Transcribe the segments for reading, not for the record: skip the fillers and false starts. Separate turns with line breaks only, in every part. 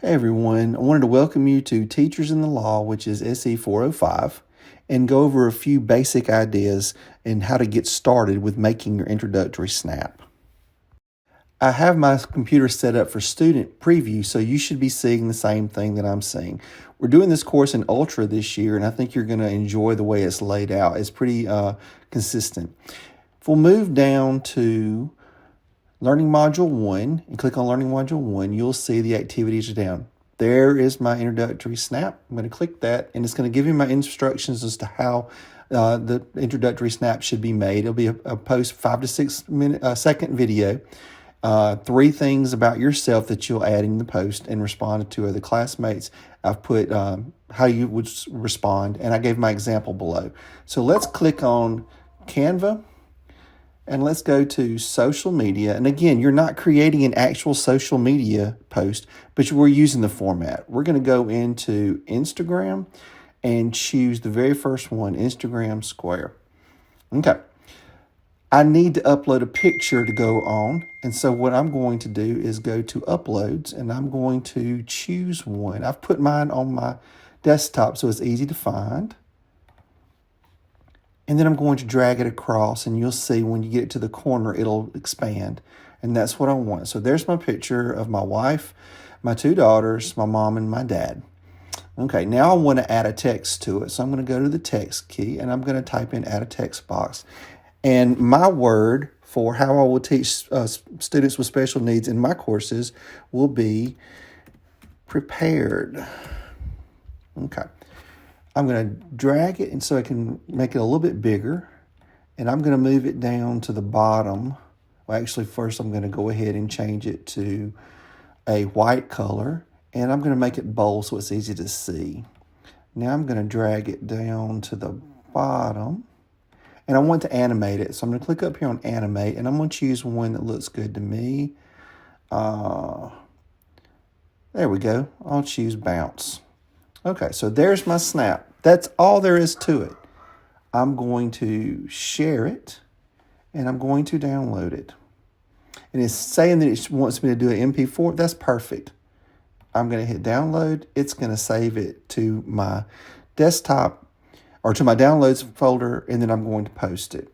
Hey everyone, I wanted to welcome you to Teachers in the Law, which is SE 405, and go over a few basic ideas and how to get started with making your introductory snap. I have my computer set up for student preview, so you should be seeing the same thing that I'm seeing. We're doing this course in Ultra this year, and I think you're going to enjoy the way it's laid out. It's pretty consistent. If we'll move down to Learning Module 1 and click on Learning Module 1, you'll see the activities are down. There is my introductory snap. I'm going to click that, and it's going to give me my instructions as to how the introductory snap should be made. It'll be a post 5 to 6 second video. 3 things about yourself that you'll add in the post and respond to other classmates. I've put how you would respond, and I gave my example below. So let's click on Canva. And let's go to social media. And again, you're not creating an actual social media post, but we're using the format. We're going to go into Instagram and choose the very first one, Instagram Square. Okay. I need to upload a picture to go on. And so what I'm going to do is go to Uploads, and I'm going to choose one. I've put mine on my desktop so it's easy to find. And then I'm going to drag it across, and you'll see when you get it to the corner, it'll expand. And that's what I want. So there's my picture of my wife, my 2 daughters, my mom, and my dad. Okay, now I want to add a text to it. So I'm going to go to the text key, and I'm going to type in add a text box. And my word for how I will teach students with special needs in my courses will be prepared. Okay. I'm going to drag it and so I can make it a little bit bigger, and I'm going to move it down to the bottom. Well, actually, first I'm going to go ahead and change it to a white color, and I'm going to make it bold so it's easy to see. Now I'm going to drag it down to the bottom, and I want to animate it. So I'm going to click up here on animate, and I'm going to choose one that looks good to me. There we go. I'll choose bounce. Okay, so there's my snap. That's all there is to it. I'm going to share it, and I'm going to download it. And it's saying that it wants me to do an MP4. That's perfect. I'm going to hit download. It's going to save it to my desktop or to my downloads folder, and then I'm going to post it.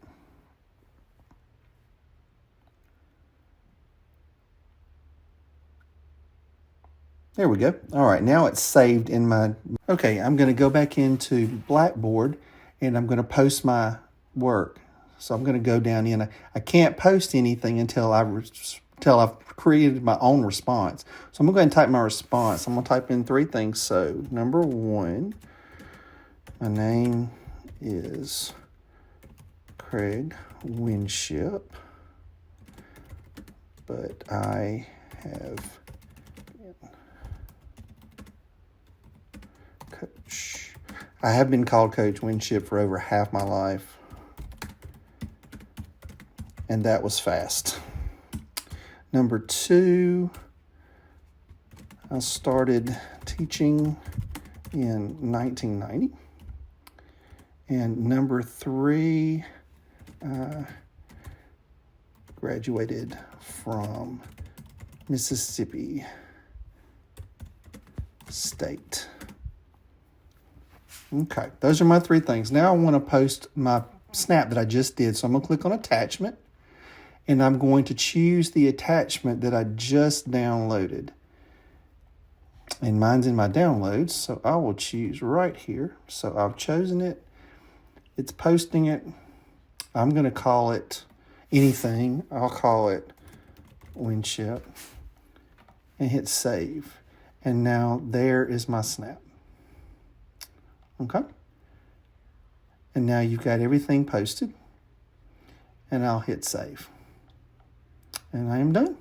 There we go. All right, now it's saved in my... Okay, I'm going to go back into Blackboard, and I'm going to post my work. So I'm going to go down in. I can't post anything until I've created my own response. So I'm going to go ahead and type my response. I'm going to type in 3 things. So number 1, my name is Craig Winship, but I have... Coach. I have been called Coach Winship for over half my life, and that was fast. Number 2, I started teaching in 1990. And number 3, I graduated from Mississippi State. Okay, those are my 3 things. Now I want to post my snap that I just did. So I'm going to click on attachment, and I'm going to choose the attachment that I just downloaded. And mine's in my downloads, so I will choose right here. So I've chosen it. It's posting it. I'm going to call it anything. I'll call it Winship, and hit save. And now there is my snap. Okay. And now you've got everything posted, and I'll hit save. And I am done.